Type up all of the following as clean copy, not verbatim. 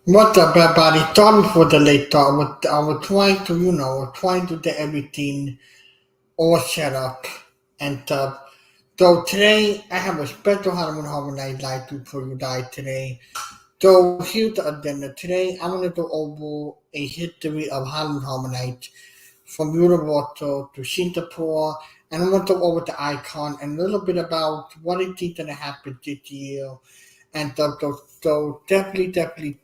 What about it thought before the late thought? I was trying to, trying to get everything all set up and stuff. So today I have a special Halloween Horror Night live for you guys today. So here's the agenda. Today I'm going to go over a history of Halloween Horror Night from Universal to Singapore, and I'm going to go over the icon and a little bit about what it is going to happen this year and so definitely stick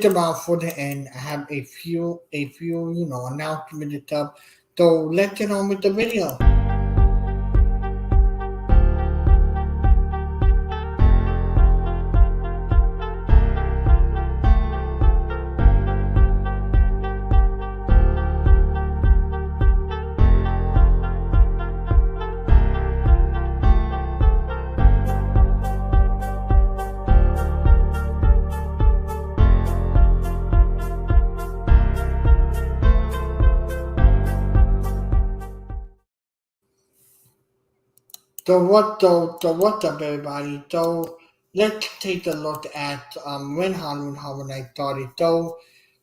around for the end. I have a few announcements and stuff. So let's get on with the video. So what's up, everybody? So let's take a look at when Halloween Horror Night started. So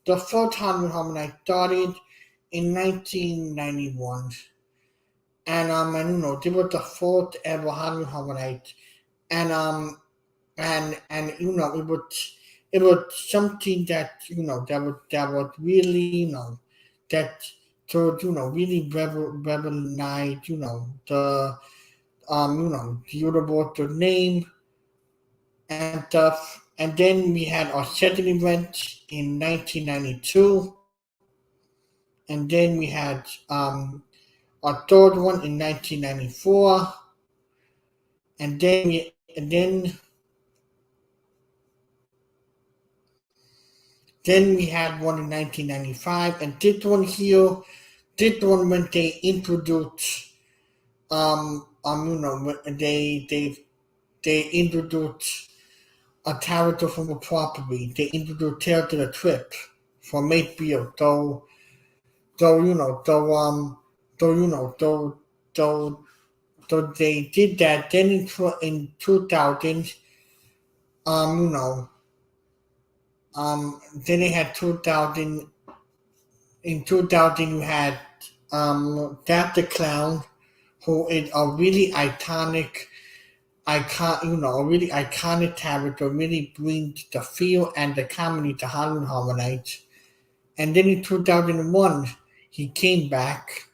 the first Halloween Horror Night started in 1991, and it was the fourth ever Halloween Horror Night, and it was something that that was really that so really revolutionized the Universal name and stuff. And then we had our second event in 1992, and then we had our third one in 1994, and then we had one in 1995, and this one when they introduced they introduced a character from a property. They introduced Tale to the Trip from HBO. So you know, so you know, so, so they did that. Then in 2000, you know, then they had 2000. In 2000, you had Death the Clown, who is a really a really iconic character, really brings the feel and the comedy to Halloween Horror Nights. And then in 2001, he came back,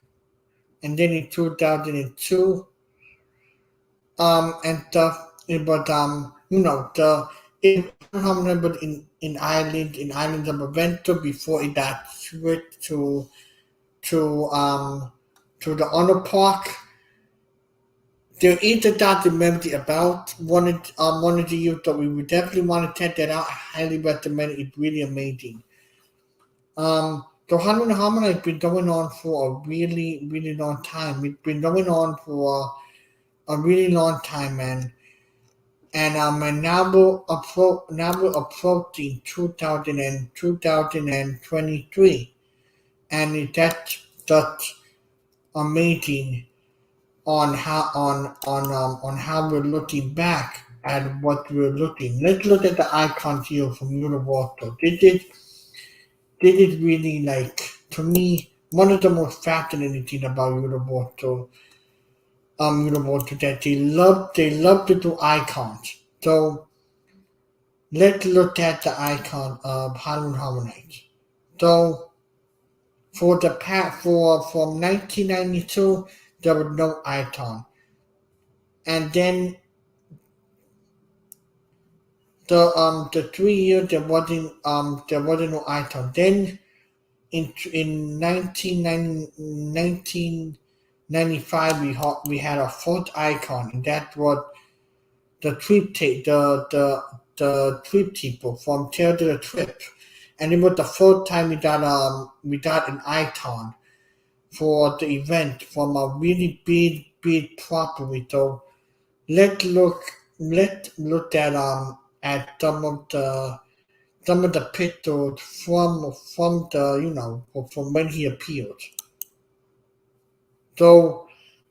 and then in 2002, and it was the it was in Islands of Adventure before it got switched to the Honor Park. There is a documentary about one of the youth that we would definitely want to check that out. I highly recommend it. It's really amazing. So Halloween Harmony has been going on for a really, really long time. It's been going on for a really long time, man. And now we're approaching 2023, and that's amazing on how we're looking back at what we're looking. Let's look at the icons here from Universal. This is really like, to me, one of the most fascinating things about Universal that they love to do icons. So let's look at the icon of Halloween Horror Nights. So for the past for from 1992, there was no icon, and then the 3 years there wasn't no icon. Then in 1995 we had a fourth icon, and that was the trip people from Tale to the Trip, and it was the first time we got an icon for the event from a really big property. So let's look let's look at some of the pictures from the from when he appeared. So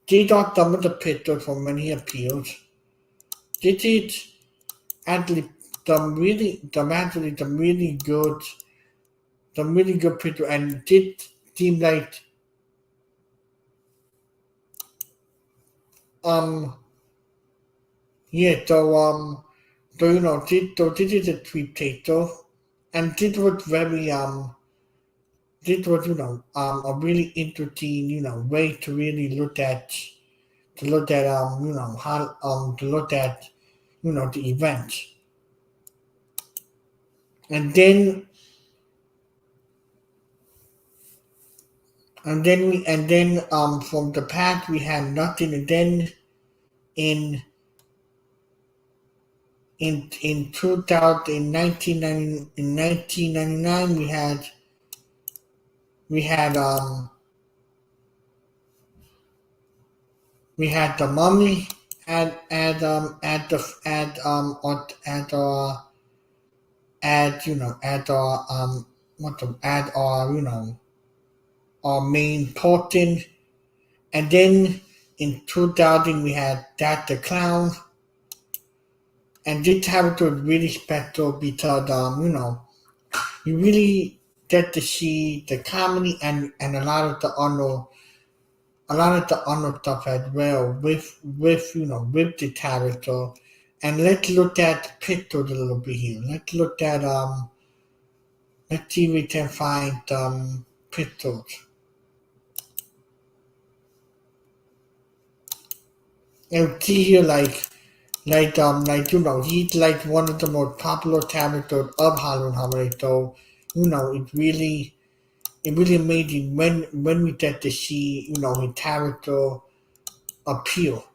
these are some of the pictures from when he appeared. This is actually the really good picture, and it seem like um yeah so this is a tweet title, and this was a really interesting way to really look at how to look at the event. And then from the past we had nothing, and then in in 2000 in 1990 in 1999 we had um we had the mummy at what the at our our main portion. And then in 2000 we had that the clown, and this character was really special because you really get to see the comedy and a lot of the honor stuff as well with with the character. And let's look at pictures a little bit here. Let's see if we can find pictures. And see here he's like one of the most popular characters of Halloween Horror. So it's really amazing when we get to see his character appeal.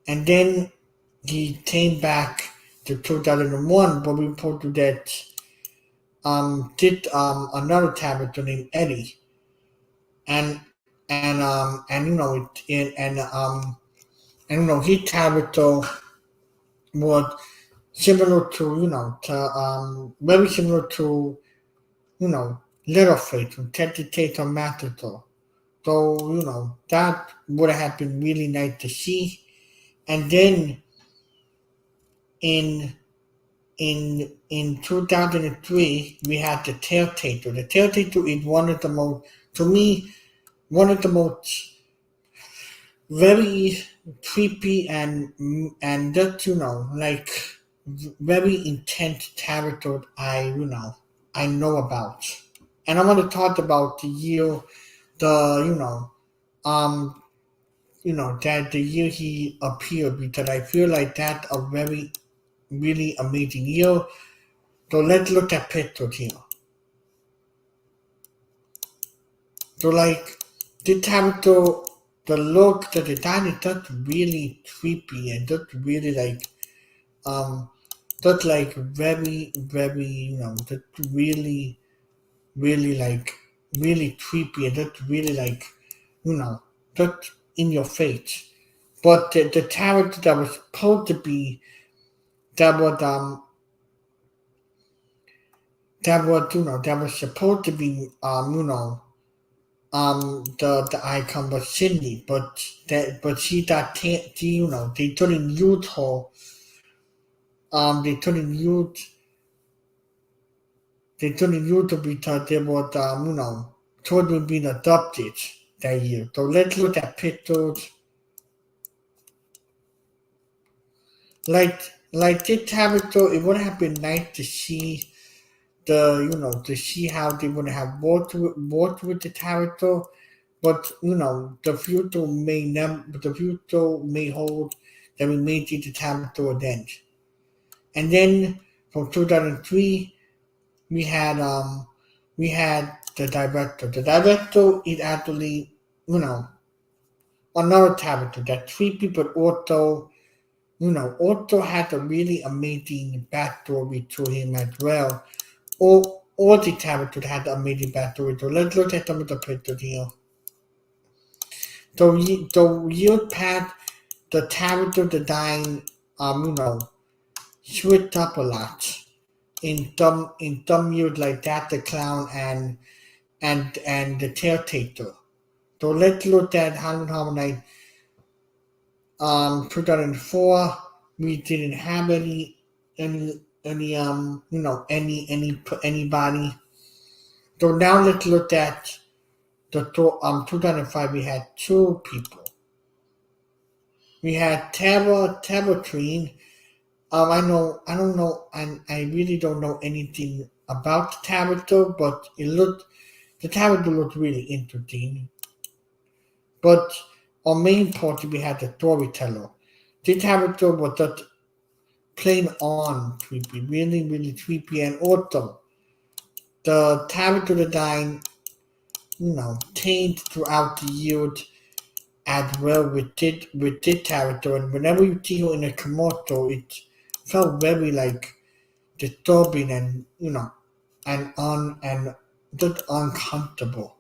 And then he came back to 2001, but we reported that did another character named Eddie, and his character was similar to very similar to Leatherface from Tentator Matador. So that would have been really nice to see. And then in in 2003 we had the Telltale. The Telltale is one of the most, to me, one of the most very creepy and just like very intense character I know about. And I want to talk about the year, the um that the year he appeared, because I feel like that a very really amazing year. So let's look at pictures here. So like the character, the look, the design is just really creepy and just really um just like very just really like really creepy and just really like you know just in your face. But the character that was supposed to be that was that was supposed to be the icon was Cindy, but she got they couldn't use her they couldn't use her because they was children being adopted that year. So let's look at pictures like this character. It would have been nice to see to see how they would have worked with the character. But the future may hold that we may see the character then. And then from 2003 we had the director. The director is actually another character that three people also had a really amazing backstory to him as well. All the characters had amazing backstory. So let's look at some of the pictures here. So years past, the character design switched up a lot. In some years like that, the clown and the Telltale. So let's look at Halloween Horror Night 2004. We didn't have any. anybody. So now let's look at the 2005. We had two people. We had Tara Treen. I don't know, and I really don't know anything about the character, but the character looked really interesting. But our main party, we had the storyteller. The character was just plain on creepy, really, really creepy, and also the character design, changed throughout the years as well with this character. And whenever you see her in a commercial, it felt very like disturbing and and just uncomfortable.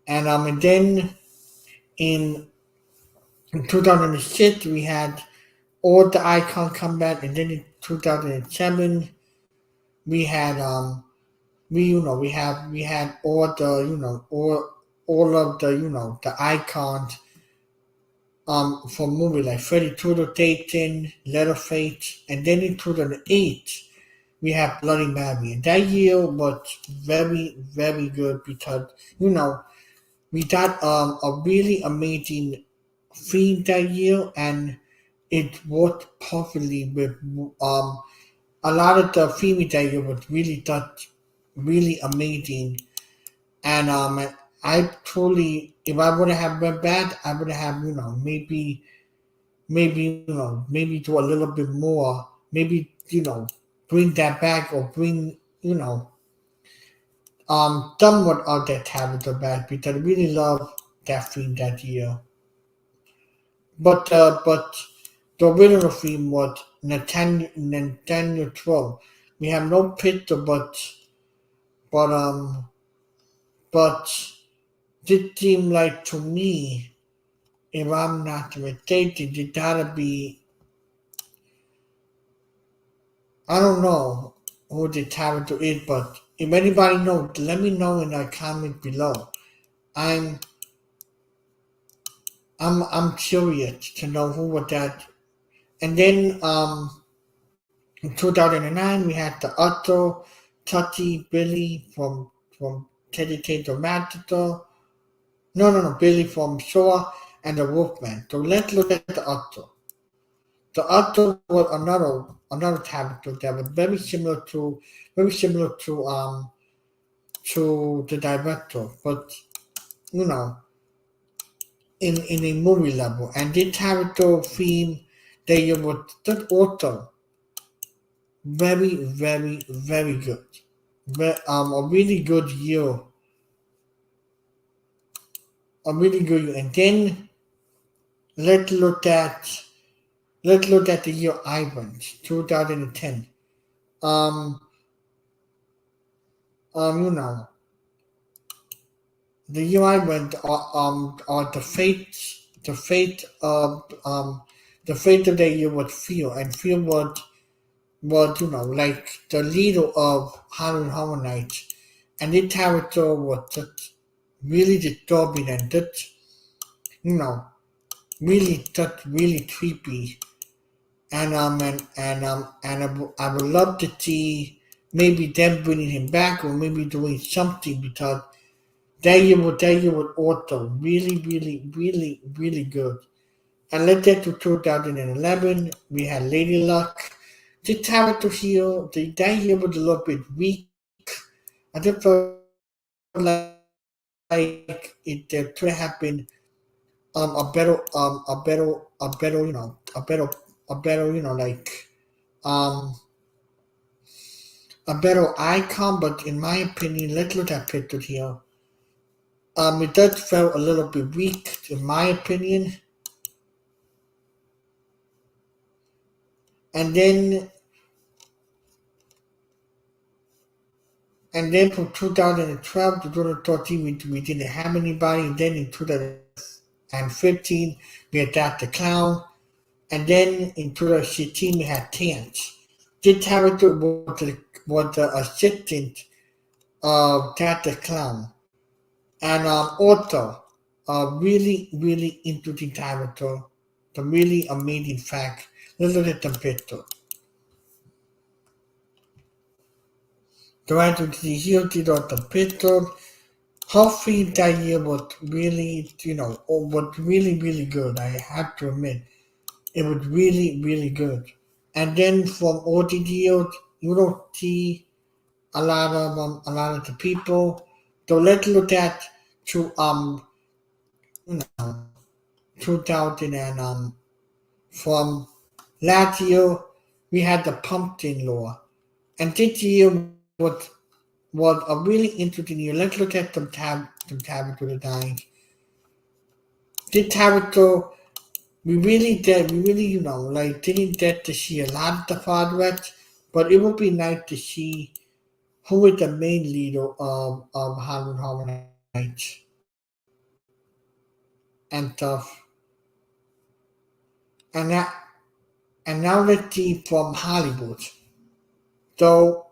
And then in 2006 we had all the icon come back, and then in 2007 we had we had all the all of the the icons for movie like Freddy Tudor Dayton, Leatherface, and then in 2008 we have Bloody Mary. And that year was very, very good because, we got a really amazing theme that year, and it worked perfectly with a lot of the theme that year was really amazing. And I truly, if I would have went back, I would have, maybe do a little bit more, maybe, bring that back or bring, somewhat of that character back because I really love that theme that year. But the original theme was Nathaniel 12. We have no picture, but but this seemed like to me, if I'm not mistaken, it gotta be, I don't know who the character is, but if anybody knows, let me know in the comment below. I'm I'm curious to know who was that. And then in 2009 we had the Otto, Tutty, Billy from Teddy Tato Matador. No, Billy from Shoah and the Wolfman. So let's look at the Otto. The Otto was another character that was very similar to the director, but you know in a movie level. And this character theme they was just also very good. A really good year, a really good year. And then let's look at let's look at the year I went, 2010. Um, you know, the year I went, the fate of the year was Phil, and Phil was like the leader of Harlem Horror Nights, and this character was just really disturbing and just you know really creepy. And I would love to see maybe them bringing him back or maybe doing something because that year was also really good. And let's get to 2011. We had Lady Luck. The character here, that year was a little bit weak. I just felt like there could have been a better like um a better icon. But in my opinion, let's look at pictures here. It does feel a little bit weak in my opinion. And then from 2012 to 2013 we didn't have anybody. And then in 2015 we had Dr. Clown. And then in 2016 we had Terrence. This character was the assistant of Dr. Clown. And also a really interesting character. The really amazing fact. Let's look at the picture. Durante the year, the petrol, hopefully that year was really, was really, really good. I have to admit, it was really, really good. And then from OTT, you don't see a lot of the people. So let's look at to you know 2000 and from last year we had the pumpkin law, and this year was a really interesting year. Let's look at some tab to the times. This character we really like didn't get to see a lot of the progress, but it would be nice to see who is the main leader of Hollywood Horror Nights and stuff. And that and now let's see from Hollywood. So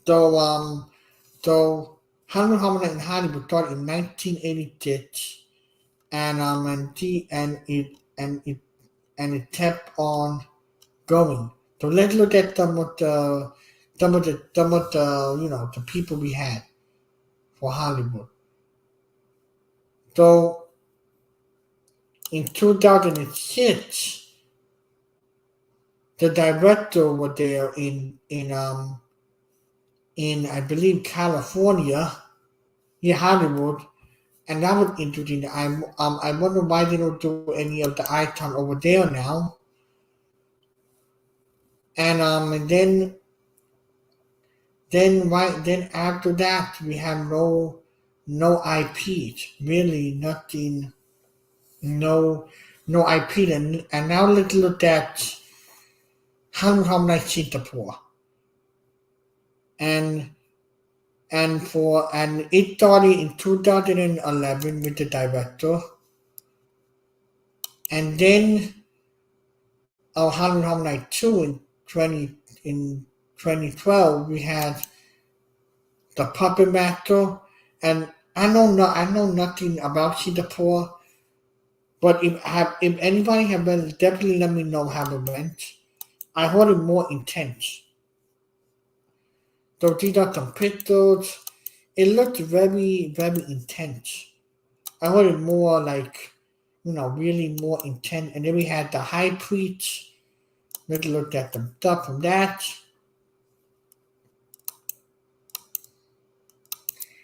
so so Hollywood Horror Nights in Hollywood started in 1986, and it kept on going. So let's look at some of the the people we had for Hollywood. So in 2006, the director was there in I believe California, in Hollywood, and that was interesting. I wonder why they don't do any of the icon over there now. And then after that we have no IPs, really nothing, no no IP. And now let's look at how much Singapore and and it started in 2011 with the director, and then how much two in 2012 we had the Puppet Master, and I know nothing about Singapore. But if anybody have been, definitely let me know how it went. I heard it more intense. So these are some pictures. It looked very, very intense. I heard it more like, really more intense. And then we had the high priest. Let's look at the stuff from that.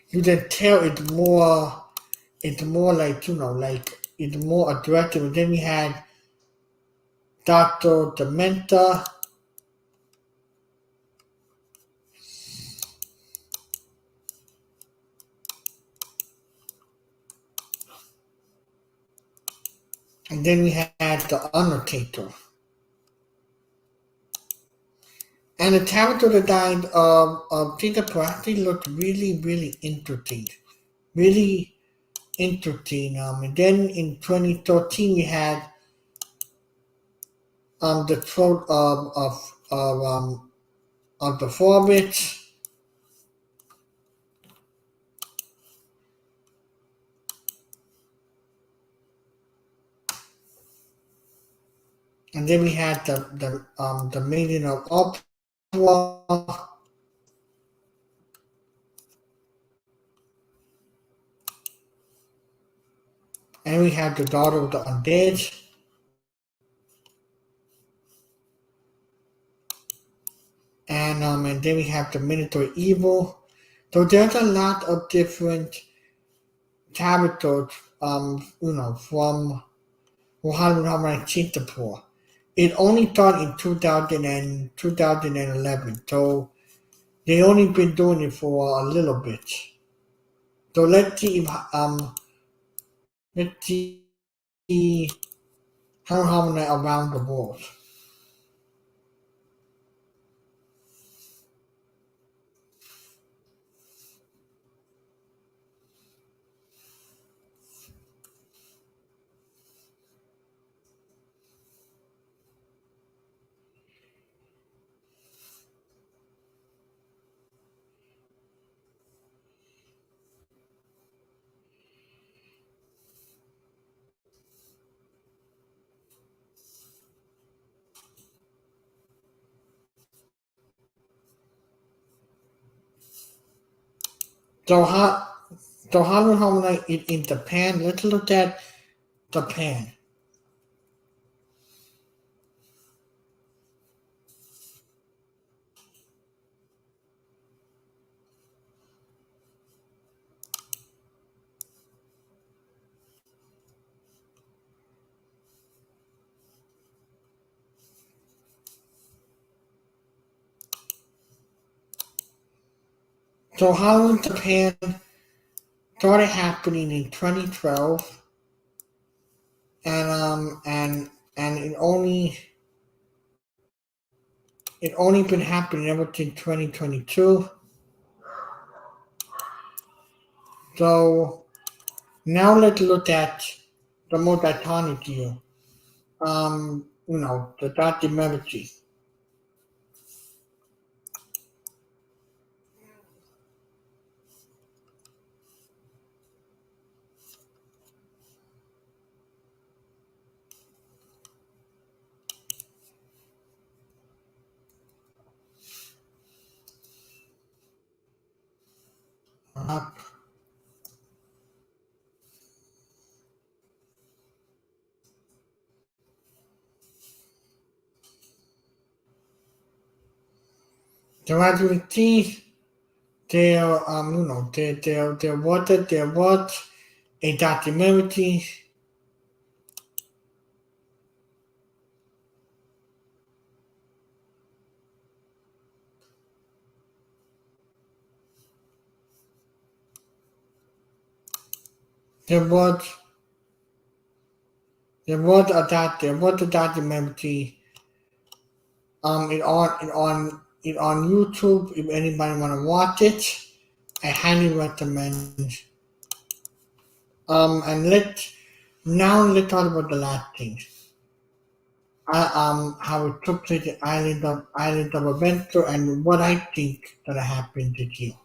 You can tell it's more like, it's more aggressive. And then we had Dr. Dementa. And then we had the Undertaker. And the character design of Peter Party looked really, really interesting. Really interesting. And then in 2013 we had the throat of the Forbits. And then we had the Maiden of Opera. And we had the Daughter of the Undead. And then we have the Minotaur Evil. So there's a lot of different characters, from Muhammad Hamid Singapore. It only started in 2011, so they only been doing it for a little bit. So let's see how Hamid around the world. So how many in Japan? Let's look at Japan. So how in Japan started happening in 2012, and it only been happening ever since 2022. So now let's look at the most iconic deal. The documentary. Uh, so as you can see, there was a documentary. There was there was a documentary. It on YouTube. If anybody want to watch it, I highly recommend. And let's talk about the last thing. How it took place the island of Adventure and what I think that happened this year.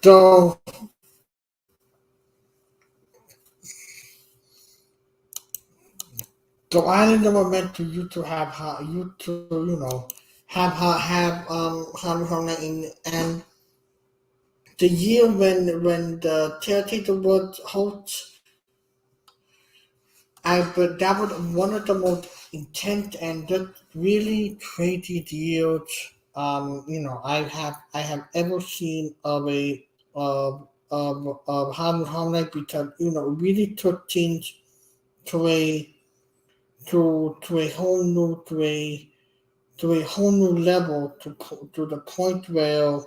So the island of Adventure used to have you to have in and the year when the Theater was host, but that was one of the most intense and just really crazy years I have ever seen of a of how night because really took things to a to a whole new to a whole new level to the point where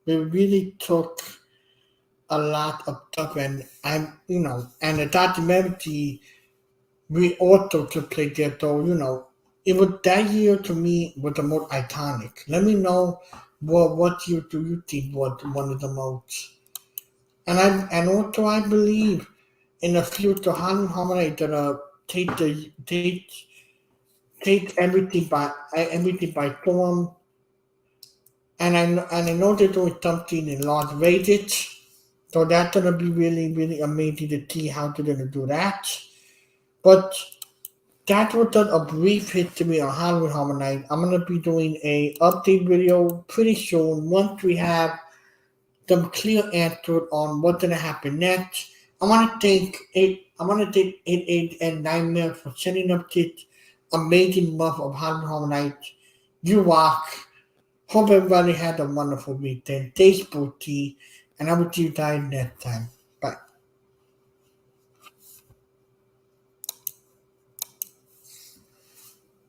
we really took a lot of stuff and the documentary we also took place there so it was that year to me was the most iconic. Let me know what you do you think was one of the most and also I believe in the future how gonna take everything by storm. And I know they're doing something in Las Vegas, so that's gonna be really, really amazing to see how they're gonna do that. But that was just a brief history on Halloween Horror Night. I'm gonna be doing a update video pretty soon once we have some clear answer on what's gonna happen next. I wanna thank 8 and Nightmare for setting up this amazing month of Halloween Horror Night. You rock. Hope everybody had a wonderful weekend. Stay spooky, and I will see you guys next time.